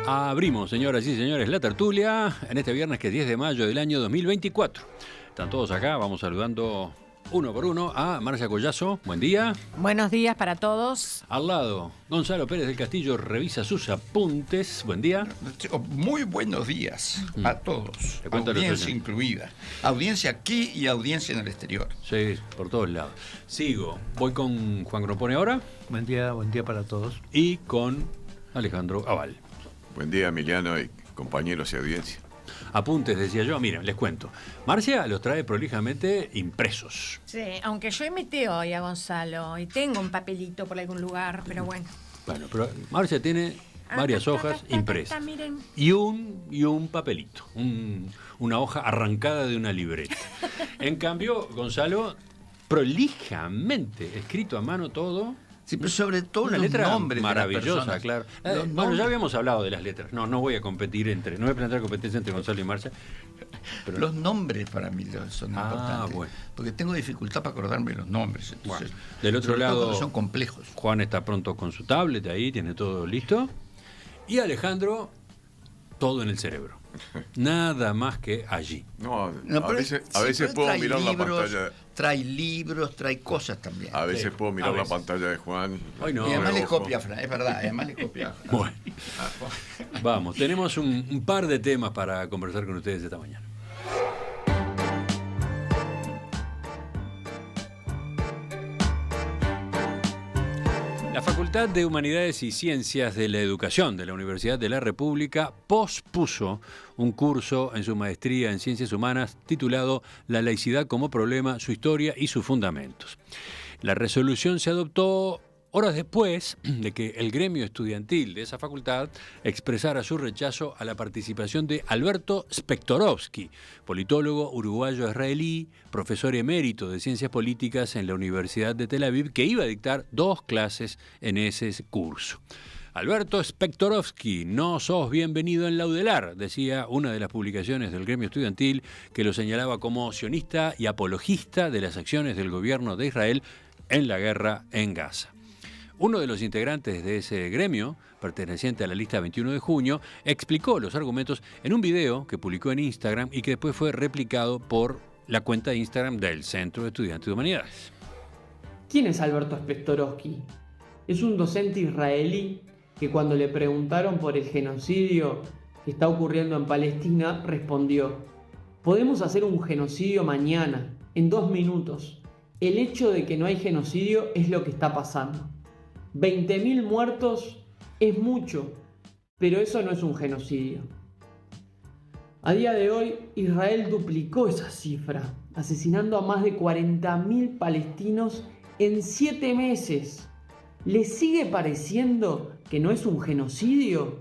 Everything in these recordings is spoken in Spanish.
Abrimos, señoras y señores, la tertulia en este viernes que es 10 de mayo del año 2024. Están todos acá, vamos saludando uno por uno a Marcia Collazo. Buen día. Buenos días para todos. Al lado, Gonzalo Pérez del Castillo revisa sus apuntes. Buen día. Muy buenos días a todos, audiencia incluida. Audiencia aquí y audiencia en el exterior. Sí, por todos lados. Sigo, voy con Juan Gropone ahora. Buen día para todos. Y con Alejandro Aval. Buen día, Emiliano y compañeros y audiencia. Apuntes, decía yo. Miren, les cuento. Marcia los trae prolijamente impresos. Sí, aunque yo imité hoy a Gonzalo y tengo un papelito por algún lugar, pero bueno. Bueno, pero Marcia tiene varias hojas impresas. Miren. Y un papelito. Una hoja arrancada de una libreta. En cambio, Gonzalo, prolijamente escrito a mano todo. Sí, pero sobre todo una los letra nombres maravillosa, de claro. Bueno, ya habíamos hablado de las letras. No voy a competir no voy a plantear competencia entre Gonzalo y Marcia. Pero... Los nombres para mí son importantes. Bueno. Porque tengo dificultad para acordarme los nombres. Bueno, Entonces, del otro lado son complejos. Juan está pronto con su tablet ahí, tiene todo listo. Y Alejandro, todo en el cerebro. Nada más que allí. A veces puedo mirar la pantalla. Trae libros, trae cosas también. A veces puedo mirar la pantalla de Juan. Hoy no. Y además le copia, Fran, es verdad, además le copia. Bueno, vamos, tenemos un par de temas para conversar con ustedes esta mañana. La Facultad de Humanidades y Ciencias de la Educación de la Universidad de la República pospuso un curso en su maestría en Ciencias Humanas titulado La laicidad como problema, su historia y sus fundamentos. La resolución se adoptó horas después de que el gremio estudiantil de esa facultad expresara su rechazo a la participación de Alberto Spektorovsky, politólogo uruguayo-israelí, profesor emérito de Ciencias Políticas en la Universidad de Tel Aviv, que iba a dictar 2 clases en ese curso. Alberto Spektorovsky, no sos bienvenido en Laudelar, decía una de las publicaciones del gremio estudiantil que lo señalaba como sionista y apologista de las acciones del gobierno de Israel en la guerra en Gaza. Uno de los integrantes de ese gremio, perteneciente a la lista 21 de junio, explicó los argumentos en un video que publicó en Instagram y que después fue replicado por la cuenta de Instagram del Centro de Estudiantes de Humanidades. ¿Quién es Alberto Spektorovsky? Es un docente israelí que cuando le preguntaron por el genocidio que está ocurriendo en Palestina, respondió: podemos hacer un genocidio mañana, en 2 minutos. El hecho de que no hay genocidio es lo que está pasando. 20.000 muertos es mucho, pero eso no es un genocidio. A día de hoy, Israel duplicó esa cifra, asesinando a más de 40.000 palestinos en 7 meses. ¿Le sigue pareciendo que no es un genocidio?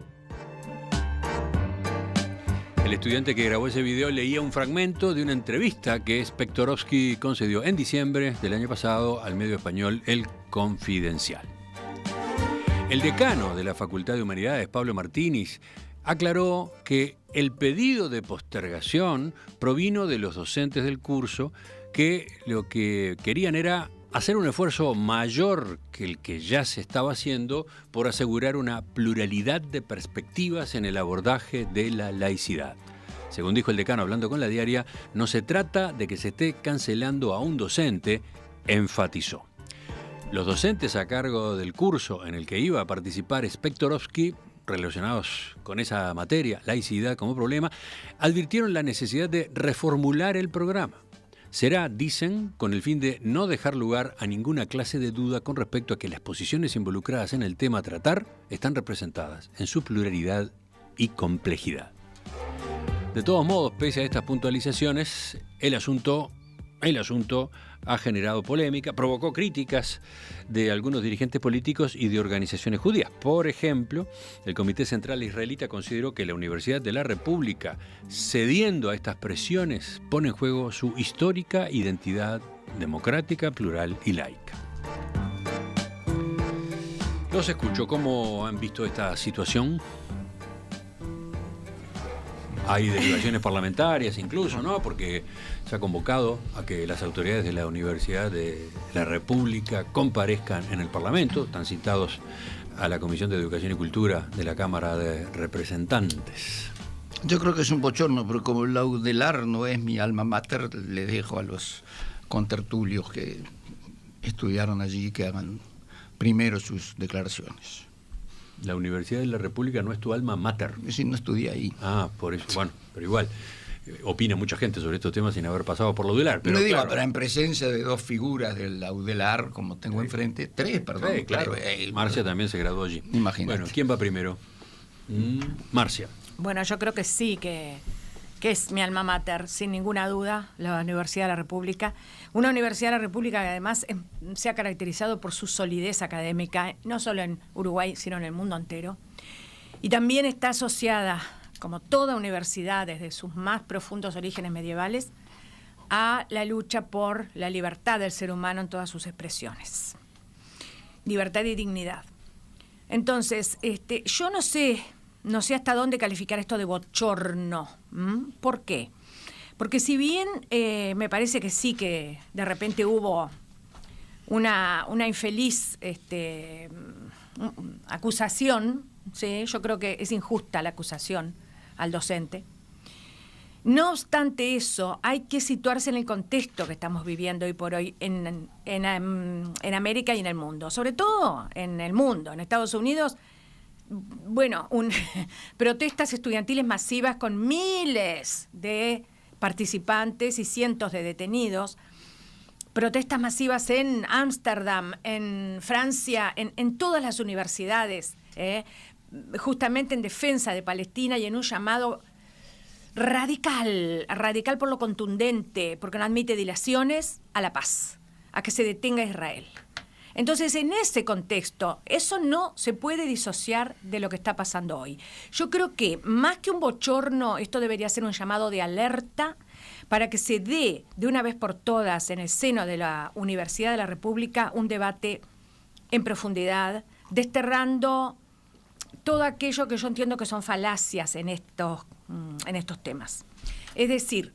El estudiante que grabó ese video leía un fragmento de una entrevista que Spektorovsky concedió en diciembre del año pasado al medio español El Confidencial. El decano de la Facultad de Humanidades, Pablo Martínez, aclaró que el pedido de postergación provino de los docentes del curso que lo que querían era hacer un esfuerzo mayor que el que ya se estaba haciendo por asegurar una pluralidad de perspectivas en el abordaje de la laicidad. Según dijo el decano hablando con La Diaria, no se trata de que se esté cancelando a un docente, enfatizó. Los docentes a cargo del curso en el que iba a participar Spektorovsky, relacionados con esa materia, laicidad como problema, advirtieron la necesidad de reformular el programa. Será, dicen, con el fin de no dejar lugar a ninguna clase de duda con respecto a que las posiciones involucradas en el tema a tratar están representadas en su pluralidad y complejidad. De todos modos, pese a estas puntualizaciones, el asunto ha generado polémica, provocó críticas de algunos dirigentes políticos y de organizaciones judías. Por ejemplo, el Comité Central Israelita consideró que la Universidad de la República, cediendo a estas presiones, pone en juego su histórica identidad democrática, plural y laica. Los escucho. ¿Cómo han visto esta situación? Hay delegaciones parlamentarias incluso, ¿no? Porque se ha convocado a que las autoridades de la Universidad de la República comparezcan en el Parlamento. Están citados a la Comisión de Educación y Cultura de la Cámara de Representantes. Yo creo que es un bochorno, pero como la UDELAR no es mi alma mater, le dejo a los contertulios que estudiaron allí que hagan primero sus declaraciones. La Universidad de la República no es tu alma mater. Sí, no estudié ahí. Ah, por eso. Bueno, pero igual. Opina mucha gente sobre estos temas sin haber pasado por la UDELAR. Pero no digo, claro, pero en presencia de dos figuras de la UDELAR, como tengo enfrente, tres, perdón. Sí, claro. Marcia también se graduó allí. Imagínate. Bueno, ¿quién va primero? Marcia. Bueno, yo creo que sí, que es mi alma mater, sin ninguna duda, la Universidad de la República. Una Universidad de la República que además se ha caracterizado por su solidez académica, no solo en Uruguay, sino en el mundo entero. Y también está asociada, como toda universidad, desde sus más profundos orígenes medievales, a la lucha por la libertad del ser humano en todas sus expresiones. Libertad y dignidad. Entonces, yo no sé hasta dónde calificar esto de bochorno. ¿Por qué? Porque si bien me parece que sí, que de repente hubo una infeliz acusación, ¿sí? Yo creo que es injusta la acusación al docente. No obstante eso, hay que situarse en el contexto que estamos viviendo hoy por hoy en América y en el mundo. Sobre todo en el mundo, en Estados Unidos. Bueno, protestas estudiantiles masivas con miles de participantes y cientos de detenidos. Protestas masivas en Ámsterdam, en Francia, en todas las universidades, justamente en defensa de Palestina y en un llamado radical por lo contundente, porque no admite dilaciones, a la paz, a que se detenga Israel. Entonces, en ese contexto, eso no se puede disociar de lo que está pasando hoy. Yo creo que, más que un bochorno, esto debería ser un llamado de alerta para que se dé de una vez por todas en el seno de la Universidad de la República un debate en profundidad, desterrando todo aquello que yo entiendo que son falacias en estos temas. Es decir,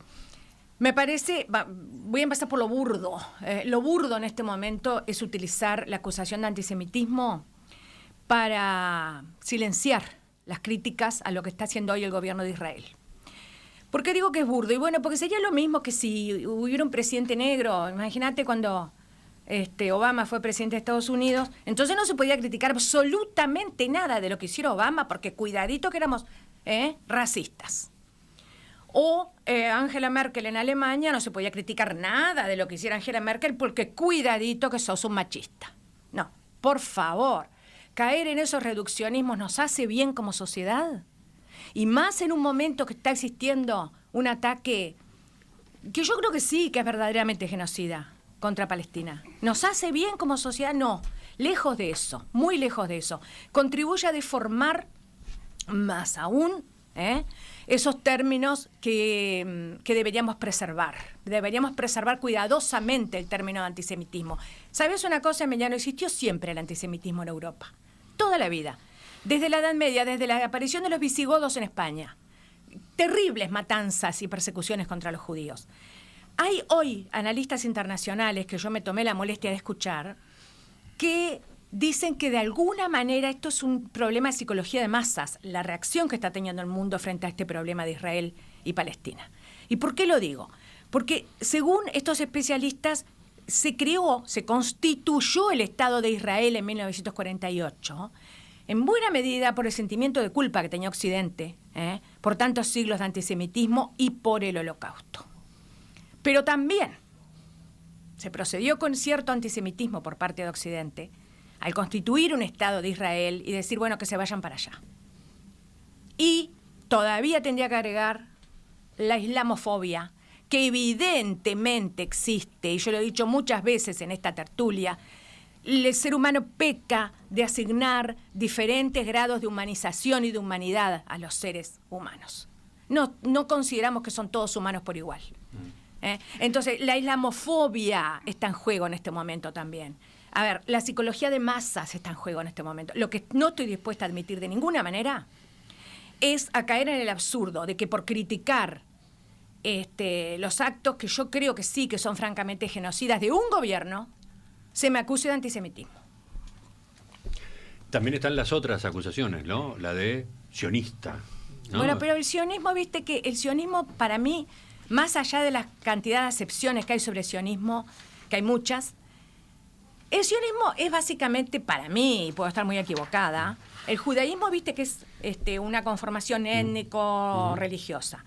me parece, voy a empezar por lo burdo. Lo burdo en este momento es utilizar la acusación de antisemitismo para silenciar las críticas a lo que está haciendo hoy el gobierno de Israel. ¿Por qué digo que es burdo? Y bueno, porque sería lo mismo que si hubiera un presidente negro. Imagínate cuando Obama fue presidente de Estados Unidos, entonces no se podía criticar absolutamente nada de lo que hiciera Obama, porque cuidadito que éramos racistas. O Angela Merkel en Alemania, no se podía criticar nada de lo que hiciera Angela Merkel porque cuidadito que sos un machista. No, por favor, caer en esos reduccionismos nos hace bien como sociedad. Y más en un momento que está existiendo un ataque que yo creo que sí, que es verdaderamente genocida contra Palestina. ¿Nos hace bien como sociedad? No, lejos de eso, muy lejos de eso. Contribuye a deformar más aún esos términos que deberíamos preservar. Deberíamos preservar cuidadosamente el término de antisemitismo. ¿Sabes una cosa, Emiliano? Existió siempre el antisemitismo en Europa, toda la vida. Desde la Edad Media, desde la aparición de los visigodos en España. Terribles matanzas y persecuciones contra los judíos. Hay hoy analistas internacionales que yo me tomé la molestia de escuchar que dicen que de alguna manera esto es un problema de psicología de masas, la reacción que está teniendo el mundo frente a este problema de Israel y Palestina. ¿Y por qué lo digo? Porque según estos especialistas se constituyó el Estado de Israel en 1948, en buena medida por el sentimiento de culpa que tenía Occidente, por tantos siglos de antisemitismo y por el Holocausto. Pero también se procedió con cierto antisemitismo por parte de Occidente al constituir un Estado de Israel y decir, bueno, que se vayan para allá. Y todavía tendría que agregar la islamofobia, que evidentemente existe, y yo lo he dicho muchas veces en esta tertulia. El ser humano peca de asignar diferentes grados de humanización y de humanidad a los seres humanos. No consideramos que son todos humanos por igual. Entonces, la islamofobia está en juego en este momento también. A ver, la psicología de masas está en juego en este momento. Lo que no estoy dispuesta a admitir de ninguna manera es a caer en el absurdo de que por criticar los actos que yo creo que sí que son francamente genocidas de un gobierno, se me acuse de antisemitismo. También están las otras acusaciones, ¿no? La de sionista, ¿no? Bueno, pero el sionismo, viste que el sionismo para mí, más allá de la cantidad de acepciones que hay sobre el sionismo, que hay muchas, el sionismo es básicamente, para mí, y puedo estar muy equivocada, el judaísmo, viste que es una conformación étnico-religiosa.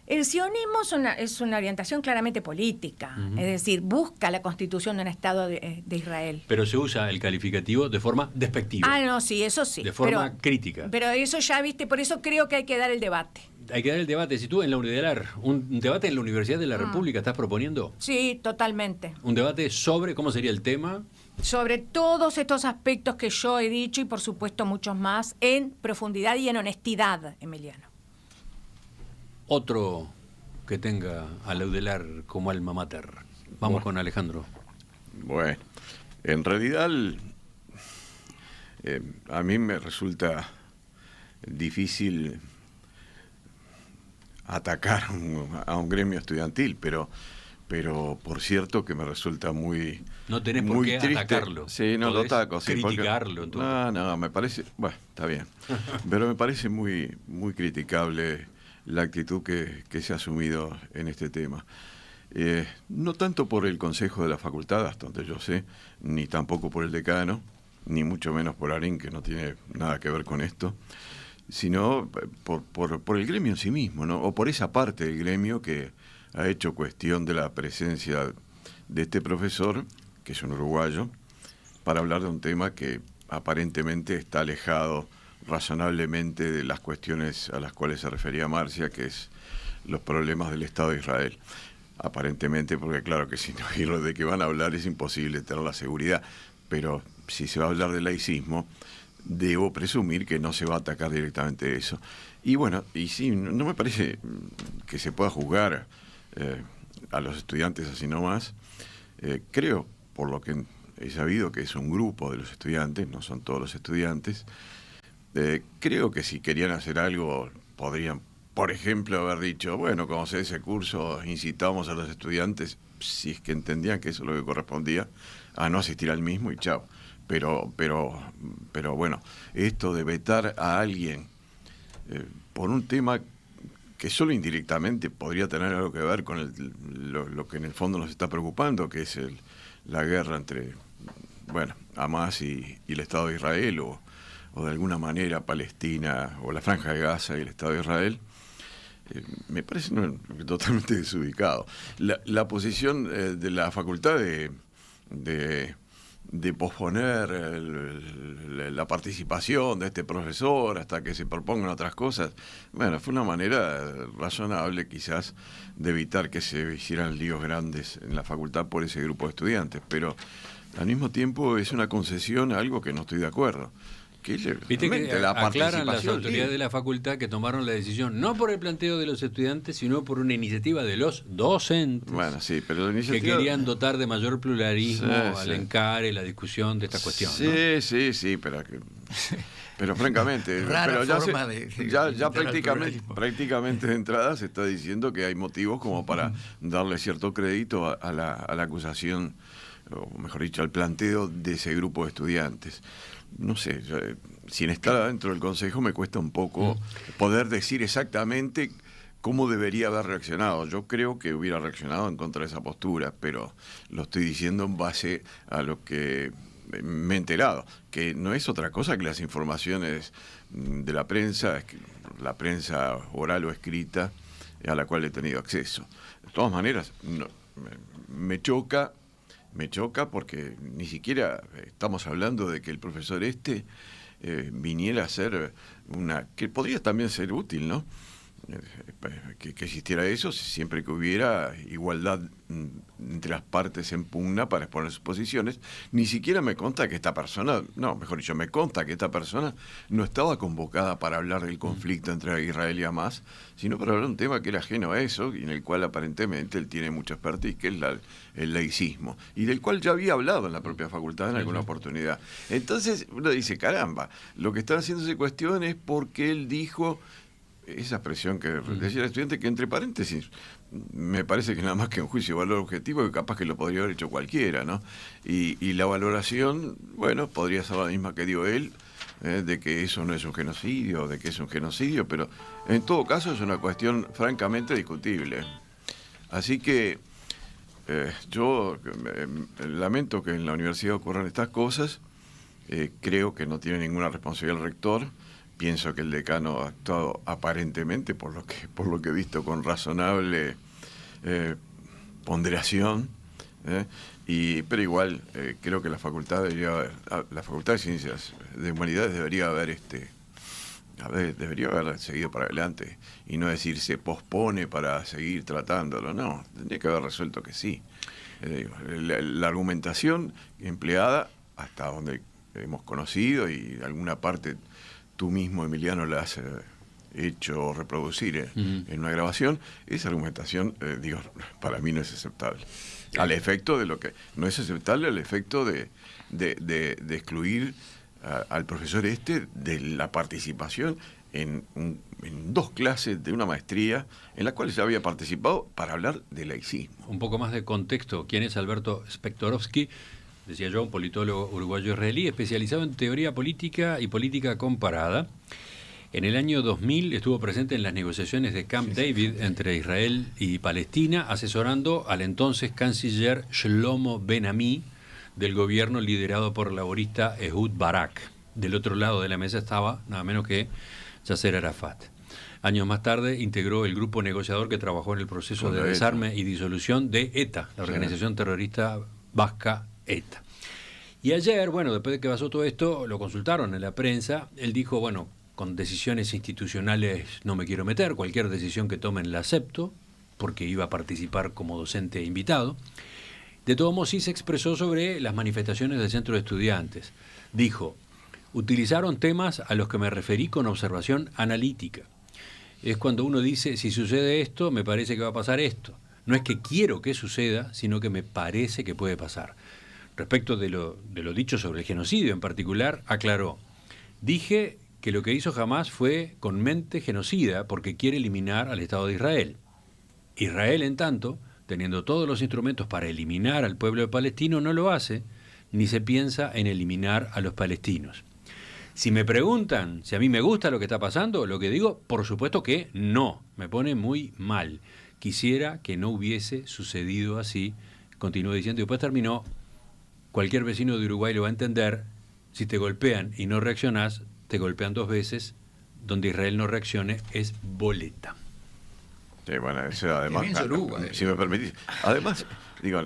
El sionismo es una orientación claramente política, es decir, busca la constitución de un Estado de Israel. Pero se usa el calificativo de forma despectiva. Ah, no, sí, eso sí. De forma crítica. Pero eso ya, viste, por eso creo que hay que dar el debate. Hay que dar el debate. Si tú en la UNIDELAR, un debate en la Universidad de la República estás proponiendo. Sí, totalmente. Un debate sobre cómo sería el tema. Sobre todos estos aspectos que yo he dicho y por supuesto muchos más, en profundidad y en honestidad, Emiliano. Otro que tenga a la UDELAR como alma mater. Vamos con Alejandro. Bueno, en realidad a mí me resulta difícil atacar a un gremio estudiantil, pero por cierto que me resulta muy no tenés por qué triste. Atacarlo. Sí, no lo ataco. Sí, criticarlo. Porque, no, me parece... Bueno, está bien. Pero me parece muy, muy criticable la actitud que se ha asumido en este tema. No tanto por el Consejo de la Facultad, hasta donde yo sé, ni tampoco por el decano, ni mucho menos por Arín, que no tiene nada que ver con esto, sino por el gremio en sí mismo, ¿no? O por esa parte del gremio que ha hecho cuestión de la presencia de este profesor, que es un uruguayo, para hablar de un tema que aparentemente está alejado razonablemente de las cuestiones a las cuales se refería Marcia, que es los problemas del Estado de Israel. Aparentemente, porque claro que si no y lo de que van a hablar es imposible tener la seguridad, pero si se va a hablar de laicismo, debo presumir que no se va a atacar directamente eso. Y bueno, y sí, no me parece que se pueda juzgar a los estudiantes así nomás. Creo, por lo que he sabido, que es un grupo de los estudiantes, no son todos los estudiantes. Creo que si querían hacer algo, podrían, por ejemplo, haber dicho, bueno, como se ese curso, incitamos a los estudiantes, si es que entendían que eso es lo que correspondía, a no asistir al mismo y chao. Pero bueno, esto de vetar a alguien por un tema que solo indirectamente podría tener algo que ver con lo que en el fondo nos está preocupando, que es la guerra entre, bueno, Hamás y el Estado de Israel, o de alguna manera Palestina, o la Franja de Gaza y el Estado de Israel, me parece totalmente desubicado. La posición de la facultad de posponer la participación de este profesor hasta que se propongan otras cosas, bueno, fue una manera razonable quizás de evitar que se hicieran líos grandes en la facultad por ese grupo de estudiantes, pero al mismo tiempo es una concesión a algo que no estoy de acuerdo. Viste que aclaran las autoridades de la facultad que tomaron la decisión no por el planteo de los estudiantes, sino por una iniciativa de los docentes. Bueno, sí, pero la iniciativa... que querían dotar de mayor pluralismo al encare, la discusión de esta cuestión. Sí, ¿no? sí, pero francamente, pero ya prácticamente de entrada se está diciendo que hay motivos como para darle cierto crédito a la acusación, o mejor dicho, al planteo de ese grupo de estudiantes. No sé, sin estar adentro del Consejo me cuesta un poco poder decir exactamente cómo debería haber reaccionado. Yo creo que hubiera reaccionado en contra de esa postura, pero lo estoy diciendo en base a lo que me he enterado, que no es otra cosa que las informaciones de la prensa oral o escrita a la cual he tenido acceso. De todas maneras, me choca porque ni siquiera estamos hablando de que el profesor viniera a ser que podría también ser útil, ¿no? Que existiera eso siempre que hubiera igualdad entre las partes en pugna para exponer sus posiciones. Ni siquiera me consta que esta persona, me consta que esta persona no estaba convocada para hablar del conflicto entre Israel y Hamás, sino para hablar de un tema que era ajeno a eso y en el cual aparentemente él tiene mucha expertise, que es el laicismo, y del cual ya había hablado en la propia facultad en alguna oportunidad. Entonces uno dice, caramba, lo que están haciéndose cuestión es porque él dijo esa expresión que decía el estudiante, que entre paréntesis me parece que nada más que un juicio de valor objetivo, que capaz que lo podría haber hecho cualquiera, ¿no? Y la valoración, bueno, podría ser la misma que dio él, de que eso no es un genocidio, de que es un genocidio, pero en todo caso es una cuestión francamente discutible. Así que yo lamento que en la universidad ocurran estas cosas. Creo que no tiene ninguna responsabilidad el rector. Pienso que el decano ha actuado aparentemente, por lo que he visto, con razonable ponderación, pero igual creo que la facultad de Ciencias de Humanidades debería haber seguido para adelante y no decir se pospone para seguir tratándolo. No, tendría que haber resuelto que sí. La argumentación empleada, hasta donde hemos conocido, y de alguna parte tú mismo, Emiliano, la has hecho reproducir en una grabación, esa argumentación, para mí no es aceptable. Al efecto de lo que no es aceptable, al efecto de excluir al profesor de la participación en 2 clases de una maestría en la cual ya había participado para hablar de laicismo. Un poco más de contexto. ¿Quién es Alberto Spektorovsky? Decía yo, un politólogo uruguayo-israelí especializado en teoría política y política comparada. En el año 2000 estuvo presente en las negociaciones de Camp David entre Israel y Palestina, asesorando al entonces canciller Shlomo Ben-Ami del gobierno liderado por el laborista Ehud Barak. Del otro lado de la mesa estaba nada menos que Yasser Arafat. Años más tarde integró el grupo negociador que trabajó en el proceso de desarme y disolución de ETA, la organización terrorista vasca ETA. Y ayer, bueno, después de que pasó todo esto, lo consultaron en la prensa. Él dijo, bueno, con decisiones institucionales no me quiero meter, cualquier decisión que tomen la acepto, porque iba a participar como docente invitado. De todos modos, sí se expresó sobre las manifestaciones del Centro de Estudiantes. Dijo, utilizaron temas a los que me referí con observación analítica. Es cuando uno dice, si sucede esto, me parece que va a pasar esto. No es que quiero que suceda, sino que me parece que puede pasar. Respecto de lo dicho sobre el genocidio en particular, aclaró, dije que lo que hizo Hamás fue con mente genocida porque quiere eliminar al Estado de Israel. Israel, en tanto, teniendo todos los instrumentos para eliminar al pueblo palestino, no lo hace, ni se piensa en eliminar a los palestinos. Si me preguntan si a mí me gusta lo que está pasando, lo que digo, por supuesto que no, me pone muy mal. Quisiera que no hubiese sucedido así, continuó diciendo, y después terminó, cualquier vecino de Uruguay lo va a entender, si te golpean y no reaccionás, te golpean 2 veces, donde Israel no reaccione es boleta. Sí, bueno, eso además, si me permitís, además, digo,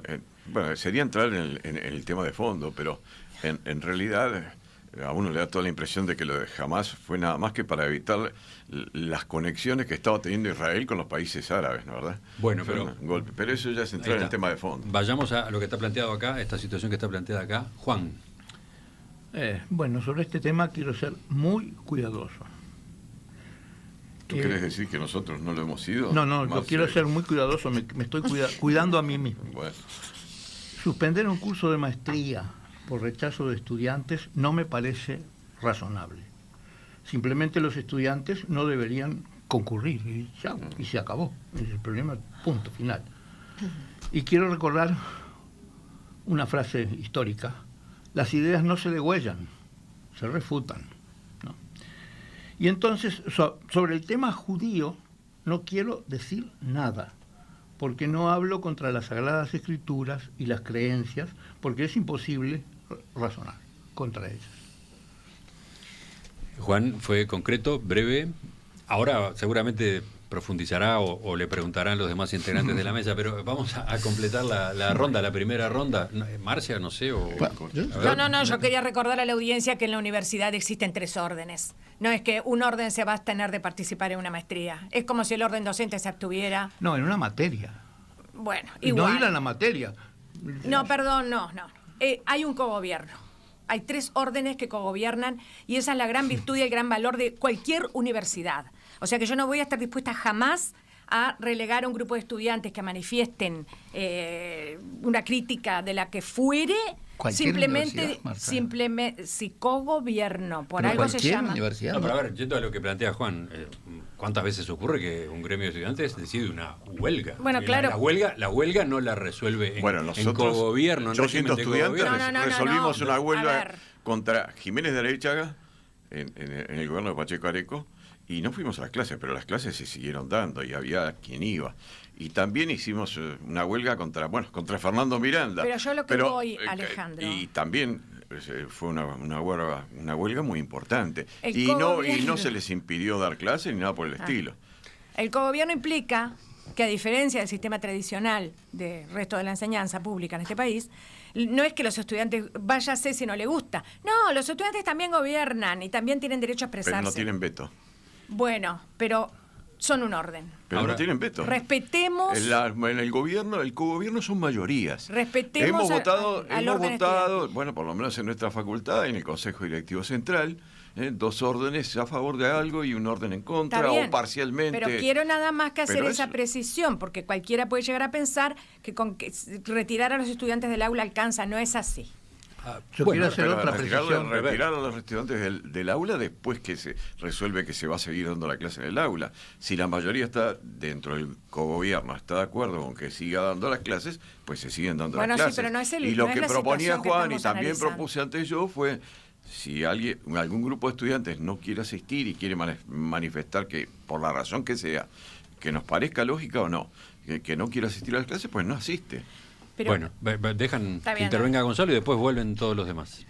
sería entrar en el tema de fondo, pero en realidad a uno le da toda la impresión de que lo de Hamás fue nada más que para evitar las conexiones que estaba teniendo Israel con los países árabes, ¿no, verdad? Bueno, pero eso ya es entrar en el tema de fondo. Vayamos a lo que está planteado acá, esta situación que está planteada acá. Juan. Bueno, sobre este tema quiero ser muy cuidadoso. ¿Tú querés decir que nosotros no lo hemos sido? No, yo quiero ser muy cuidadoso, me estoy cuidando a mí mismo. Bueno. Suspender un curso de maestría por rechazo de estudiantes no me parece razonable. Simplemente los estudiantes no deberían concurrir y se acabó. Es el problema, punto final. Y quiero recordar una frase histórica: las ideas no se degüellan, se refutan, ¿no? Y entonces, sobre el tema judío, no quiero decir nada, porque no hablo contra las Sagradas Escrituras y las creencias, porque es imposible razonar contra ellas. Juan fue concreto, breve. Ahora seguramente profundizará o le preguntarán los demás integrantes de la mesa, pero vamos a completar la ronda, la primera ronda. Marcia, no sé. No, yo quería recordar a la audiencia que en la universidad existen 3 órdenes. No es que un orden se va a abstener de participar en una maestría. Es como si el orden docente se abstuviera. No, en una materia. Bueno, igual. No ir a la materia. No, perdón, no. Hay un cogobierno. Hay 3 órdenes que cogobiernan y esa es la gran virtud y el gran valor de cualquier universidad. O sea que yo no voy a estar dispuesta jamás a relegar a un grupo de estudiantes que manifiesten una crítica de la que fuere, simplemente si cogobierno, por algo se llama. No, pero a ver, yendo a lo que plantea Juan, ¿Cuántas veces ocurre que un gremio de estudiantes decide una huelga? Bueno, Y claro. La huelga no la resuelve en nosotros, cogobierno, en 800 régimen de estudiantes, cogobierno. resolvimos una A huelga ver. contra Jiménez de Arechaga en el gobierno de Pacheco Areco, y no fuimos a las clases, pero las clases se siguieron dando y había quien iba. Y también hicimos una huelga contra Fernando Miranda. Pero yo lo que voy, Alejandro. Y también fue una huelga muy importante. El Y no cogobierno. se les impidió dar clases ni nada por el estilo. El cogobierno implica que, a diferencia del sistema tradicional del resto de la enseñanza pública en este país, no es que los estudiantes váyase si no le gusta. No, los estudiantes también gobiernan y también tienen derecho a expresarse. Pero no tienen veto. Bueno, pero son un orden. Pero Ahora, no tienen veto. Respetemos. En el cogobierno son mayorías. Respetemos hemos al orden votado, estudiantil. bueno, por lo menos en nuestra facultad, en el Consejo Directivo Central, 2 órdenes a favor de algo y un orden en contra, Está bien, o parcialmente. pero quiero nada más que hacer Pero esa eso- precisión, porque cualquiera puede llegar a pensar que con que retirar a los estudiantes del aula alcanza. No es así. Yo quiero hacer Pero otra retirar precisión. a los estudiantes del aula después que se resuelve que se va a seguir dando la clase en el aula. Si la mayoría está dentro del cogobierno, está de acuerdo con que siga dando las clases, pues se siguen dando Bueno, las sí, clases. pero no es y lo no es que la proponía situación que Juan, y estamos también analizando. propuse antes yo, fue si algún grupo de estudiantes no quiere asistir y quiere manifestar que, por la razón que sea, que nos parezca lógica o no, que no quiere asistir a las clases, pues no asiste. Pero, Bueno, dejan Está que bien, intervenga Gonzalo y después vuelven todos los demás.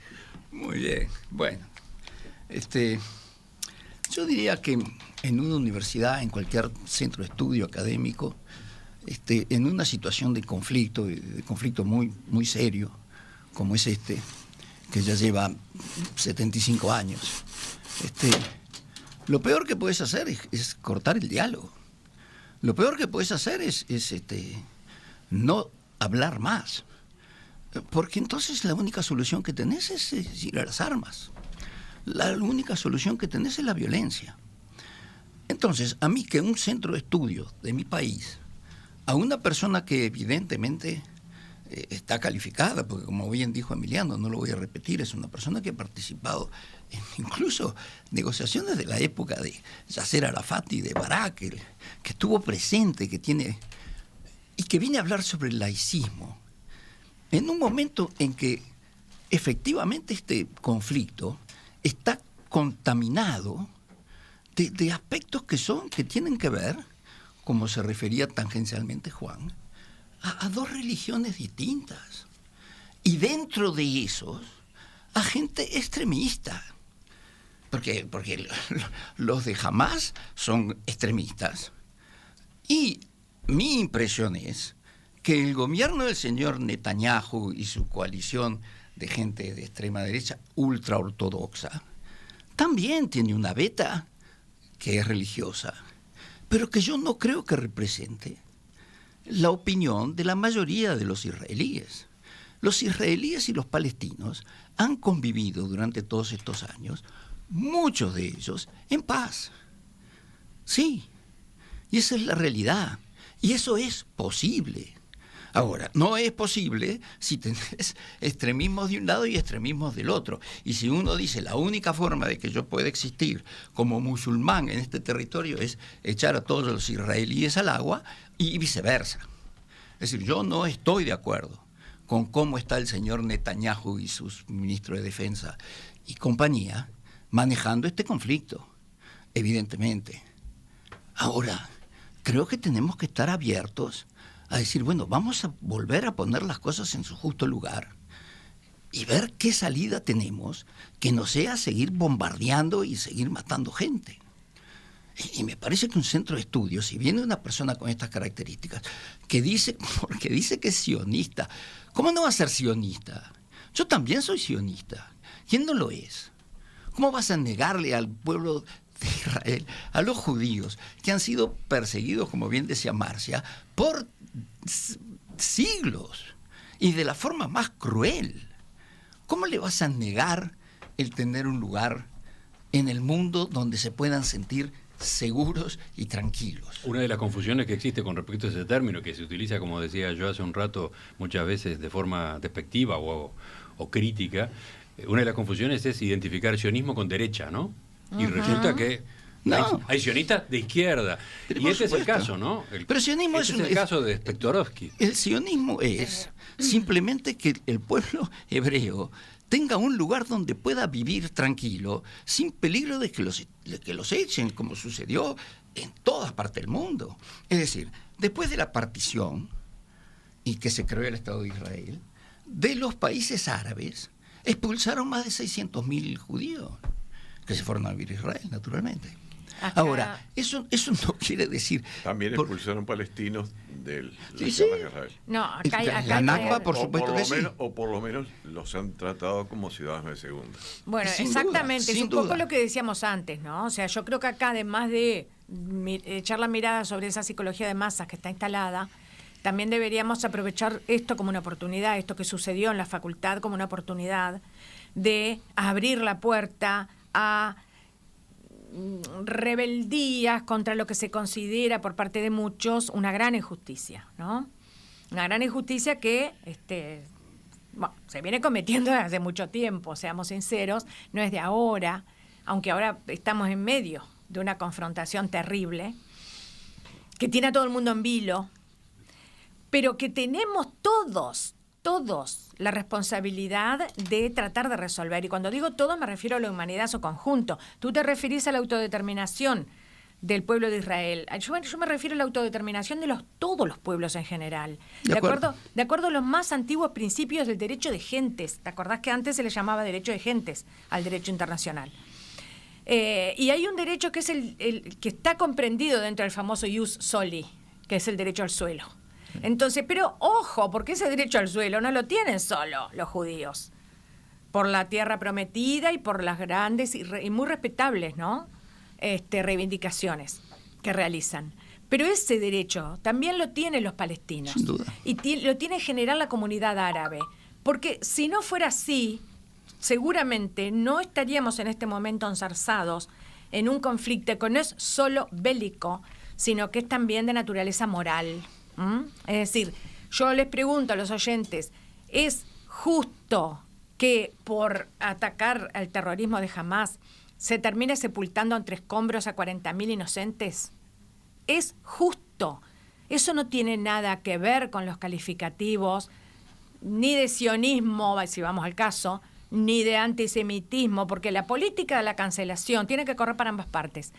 Muy bien. Bueno, yo diría que en una universidad, en cualquier centro de estudio académico, en una situación de conflicto muy, muy serio, como es que ya lleva 75 años, lo peor que puedes hacer es cortar el diálogo. Lo peor que puedes hacer es no hablar más. Porque entonces la única solución que tenés es ir a las armas. La única solución que tenés es la violencia. Entonces, a mí que un centro de estudio de mi país, a una persona que evidentemente está calificada, porque como bien dijo Emiliano, no lo voy a repetir, es una persona que ha participado en incluso negociaciones de la época de Yasser Arafat y de Barak, que estuvo presente, y que viene a hablar sobre el laicismo, en un momento en que efectivamente este conflicto está contaminado de aspectos que tienen que ver, como se refería tangencialmente Juan, a 2 religiones distintas. Y dentro de esos, a gente extremista. Porque los de Hamás son extremistas. Y mi impresión es que el gobierno del señor Netanyahu y su coalición de gente de extrema derecha ultraortodoxa también tiene una beta que es religiosa, pero que yo no creo que represente la opinión de la mayoría de los israelíes. Los israelíes y los palestinos han convivido durante todos estos años, muchos de ellos, en paz. Sí, y esa es la realidad. Y eso es posible. Ahora, no es posible si tenés extremismos de un lado y extremismos del otro. Y si uno dice la única forma de que yo pueda existir como musulmán en este territorio es echar a todos los israelíes al agua y viceversa. Es decir, yo no estoy de acuerdo con cómo está el señor Netanyahu y sus ministros de Defensa y compañía manejando este conflicto, evidentemente. Ahora, creo que tenemos que estar abiertos a decir, bueno, vamos a volver a poner las cosas en su justo lugar y ver qué salida tenemos que no sea seguir bombardeando y seguir matando gente. Y me parece que un centro de estudio, si viene una persona con estas características, porque dice que es sionista, ¿cómo no va a ser sionista? Yo también soy sionista. ¿Quién no lo es? ¿Cómo vas a negarle al pueblo de Israel, a los judíos, que han sido perseguidos, como bien decía Marcia, por siglos y de la forma más cruel? ¿Cómo le vas a negar el tener un lugar en el mundo donde se puedan sentir seguros y tranquilos? Una de las confusiones que existe con respecto a ese término, que se utiliza, como decía yo hace un rato, muchas veces de forma despectiva o crítica, una de las confusiones es identificar sionismo con derecha, ¿no? Y resulta que No. Hay sionistas de izquierda. Pero Y por este es el supuesto. caso, ¿no? Pero sionismo este es es el caso de Spektorovsky. El sionismo es simplemente que el pueblo hebreo tenga un lugar donde pueda vivir tranquilo, sin peligro de que los echen, como sucedió en todas partes del mundo. Es decir, después de la partición y que se creó el Estado de Israel, de los países árabes expulsaron más de 600.000 judíos que se fueron a vivir a Israel, naturalmente. Acá... Ahora, eso no quiere decir... También expulsaron palestinos de Sí, la sí. Tierra de Israel. No, acá hay... La Nakba, por O supuesto que sí. o por lo menos los han tratado como ciudadanos de segunda. Bueno, Sin exactamente, duda, es sin un poco duda. lo que decíamos antes, ¿no? O sea, yo creo que acá, además de echar la mirada sobre esa psicología de masas que está instalada, también deberíamos aprovechar esto como una oportunidad, esto que sucedió en la facultad como una oportunidad de abrir la puerta a rebeldías contra lo que se considera por parte de muchos una gran injusticia, ¿no? Una gran injusticia que bueno, se viene cometiendo desde hace mucho tiempo, seamos sinceros, no es de ahora, aunque ahora estamos en medio de una confrontación terrible que tiene a todo el mundo en vilo, pero que tenemos todos la responsabilidad de tratar de resolver. Y cuando digo todos me refiero a la humanidad en su conjunto. Tú te referís a la autodeterminación del pueblo de Israel. Yo me refiero a la autodeterminación de todos los pueblos en general. De acuerdo a los más antiguos principios del derecho de gentes. ¿Te acordás que antes se le llamaba derecho de gentes al derecho internacional? Y hay un derecho que es el que está comprendido dentro del famoso ius soli, que es el derecho al suelo. Entonces, pero ojo, porque ese derecho al suelo no lo tienen solo los judíos, por la tierra prometida y por las grandes y muy respetables, ¿no? Reivindicaciones que realizan. Pero ese derecho también lo tienen los palestinos. Sin duda. Y lo tiene en general la comunidad árabe. Porque si no fuera así, seguramente no estaríamos en este momento enzarzados en un conflicto que no es solo bélico, sino que es también de naturaleza moral. Es decir, yo les pregunto a los oyentes, ¿es justo que por atacar al terrorismo de Hamás se termine sepultando entre escombros a 40.000 inocentes? ¿Es justo? Eso no tiene nada que ver con los calificativos, ni de sionismo, si vamos al caso, ni de antisemitismo, porque la política de la cancelación tiene que correr para ambas partes.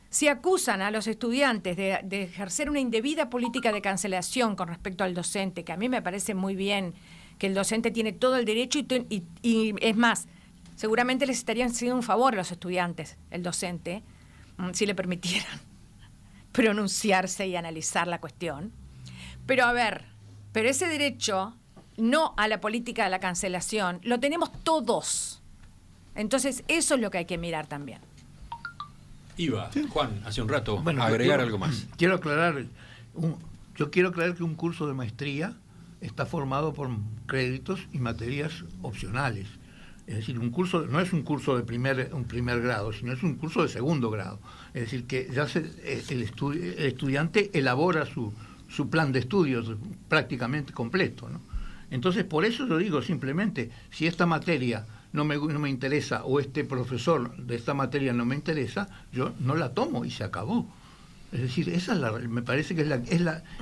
Si acusan a los estudiantes de ejercer una indebida política de cancelación con respecto al docente, que a mí me parece muy bien, que el docente tiene todo el derecho y es más, seguramente les estarían haciendo un favor a los estudiantes, el docente, si le permitieran pronunciarse y analizar la cuestión. Pero a ver, pero ese derecho no a la política de la cancelación lo tenemos todos. Entonces eso es lo que hay que mirar también. Iba, Juan, hace un rato, Bueno, agregar algo más. Quiero aclarar, yo quiero aclarar que un curso de maestría está formado por créditos y materias opcionales. Es decir, un curso no es un curso de un primer grado, sino es un curso de segundo grado. Es decir, que ya el estudiante elabora su plan de estudios prácticamente completo, ¿no? Entonces, por eso yo digo simplemente, si esta materia no me interesa o este profesor de esta materia no me interesa, yo no la tomo y se acabó. Es decir, me parece que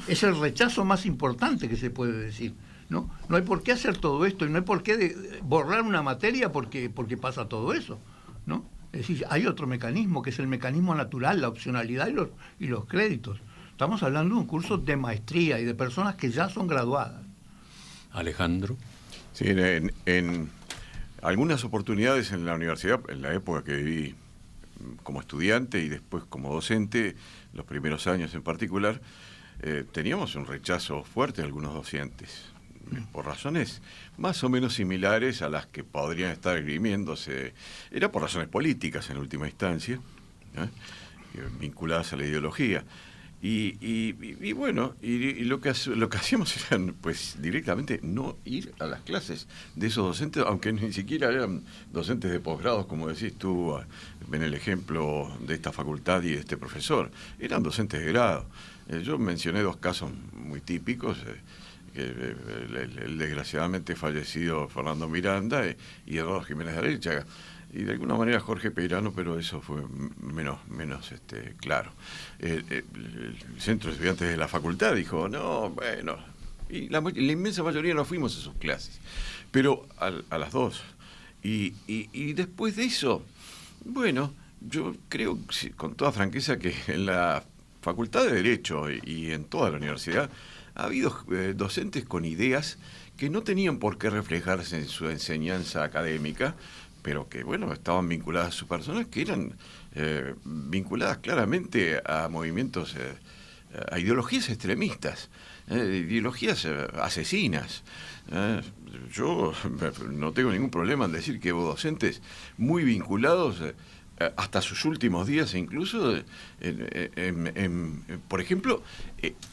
es el rechazo más importante que se puede decir, ¿no? No hay por qué hacer todo esto y no hay por qué borrar una materia porque pasa todo eso, ¿no? Es decir, hay otro mecanismo que es el mecanismo natural, la opcionalidad y los créditos. Estamos hablando de un curso de maestría y de personas que ya son graduadas. Alejandro. Sí, en algunas oportunidades en la universidad, en la época que viví como estudiante y después como docente, los primeros años en particular, teníamos un rechazo fuerte de algunos docentes, por razones más o menos similares a las que podrían estar esgrimiéndose. Era por razones políticas en última instancia, vinculadas a la ideología. Y bueno, lo que hacíamos era pues directamente no ir a las clases de esos docentes, aunque ni siquiera eran docentes de posgrados, como decís tú en el ejemplo de esta facultad y de este profesor, eran docentes de grado. Yo mencioné dos casos muy típicos, el desgraciadamente fallecido Fernando Miranda y Eduardo Jiménez de Arechaga. y de alguna manera Jorge Peirano, pero eso fue menos claro. El centro de estudiantes de la facultad dijo, no, bueno, y la inmensa mayoría no fuimos a sus clases, pero a las dos. Y después de eso, bueno, yo creo con toda franqueza que en la Facultad de Derecho y en toda la universidad ha habido docentes con ideas que no tenían por qué reflejarse en su enseñanza académica, pero que, bueno, estaban vinculadas a sus personas, que eran vinculadas claramente a movimientos, a ideologías extremistas, ideologías asesinas. Yo no tengo ningún problema en decir que hubo docentes muy vinculados hasta sus últimos días, incluso, por ejemplo,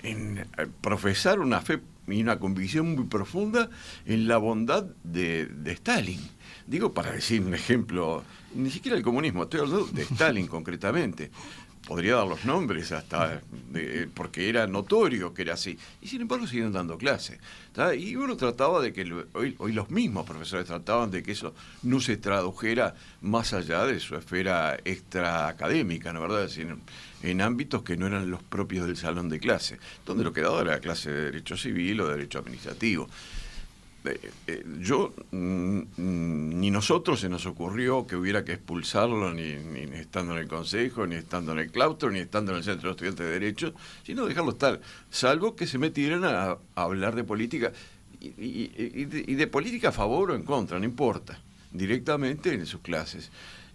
en profesar una fe y una convicción muy profunda en la bondad de Stalin. Digo, para decir un ejemplo, ni siquiera el comunismo, estoy hablando de Stalin concretamente. Podría dar los nombres hasta porque era notorio que era así, y sin embargo siguen dando clases, ¿tá? Y uno trataba de que hoy los mismos profesores trataban de que eso no se tradujera más allá de su esfera extraacadémica, ¿no verdad? Sino en ámbitos que no eran los propios del salón de clase, donde lo que daba era la clase de derecho civil o de derecho administrativo. Ni nosotros se nos ocurrió que hubiera que expulsarlo, ni estando en el consejo, ni estando en el claustro, ni estando en el centro de estudiantes de derecho, sino dejarlo estar, salvo que se metieran a hablar de política y de política a favor o en contra, no importa, directamente en sus clases.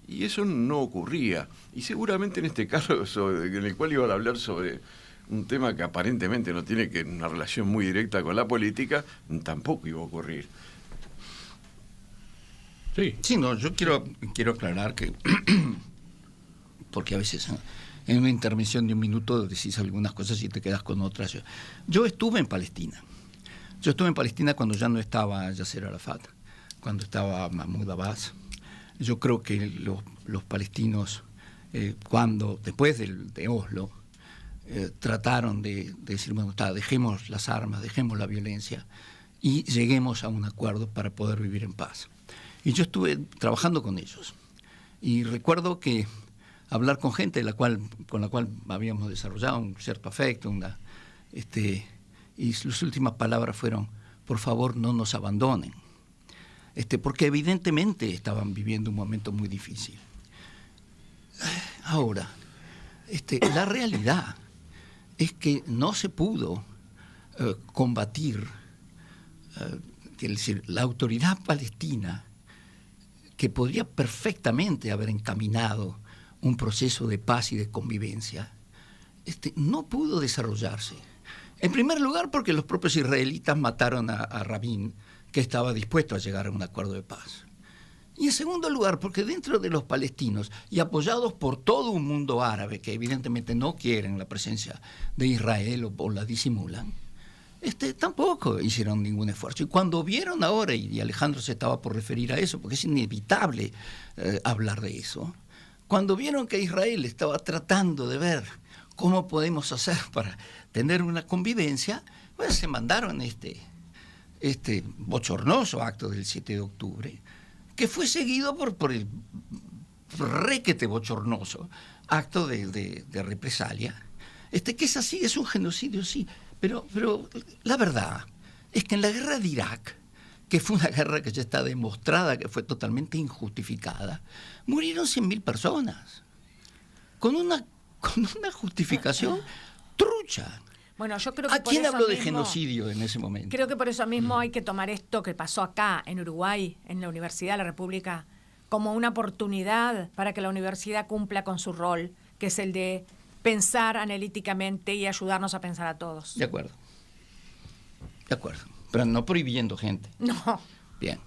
Y eso no ocurría, y seguramente en este caso en el cual iban a hablar sobre un tema que aparentemente no tiene una relación muy directa con la política, tampoco iba a ocurrir. Sí, no, yo quiero aclarar que, porque a veces en una intervención de un minuto decís algunas cosas y te quedas con otras. Yo estuve en Palestina. Yo estuve en Palestina cuando ya no estaba Yasser Arafat, cuando estaba Mahmoud Abbas. Yo creo que los palestinos, después de Oslo, trataron de decir, bueno, dejemos las armas, dejemos la violencia y lleguemos a un acuerdo para poder vivir en paz. Y yo estuve trabajando con ellos. Y recuerdo que hablar con gente con la cual habíamos desarrollado un cierto afecto, y sus últimas palabras fueron, por favor, no nos abandonen. Porque evidentemente estaban viviendo un momento muy difícil. Ahora, la realidad es que no se pudo combatir, es decir, la autoridad palestina, que podría perfectamente haber encaminado un proceso de paz y de convivencia, no pudo desarrollarse. En primer lugar, porque los propios israelitas mataron a Rabin, que estaba dispuesto a llegar a un acuerdo de paz. Y en segundo lugar, porque dentro de los palestinos, y apoyados por todo un mundo árabe, que evidentemente no quieren la presencia de Israel o la disimulan, tampoco hicieron ningún esfuerzo. Y cuando vieron ahora, y Alejandro se estaba por referir a eso, porque es inevitable hablar de eso, cuando vieron que Israel estaba tratando de ver cómo podemos hacer para tener una convivencia, pues se mandaron este bochornoso acto del 7 de octubre, que fue seguido por el requete bochornoso acto de represalia, que es así, es un genocidio, sí, pero la verdad es que en la guerra de Irak, que fue una guerra que ya está demostrada que fue totalmente injustificada, murieron 100.000 personas, con una justificación trucha. Bueno, yo creo que ¿A quién habló de genocidio en ese momento? Creo que por eso mismo hay que tomar esto que pasó acá, en Uruguay, en la Universidad de la República, como una oportunidad para que la universidad cumpla con su rol, que es el de pensar analíticamente y ayudarnos a pensar a todos. De acuerdo. Pero no prohibiendo gente. No. Bien.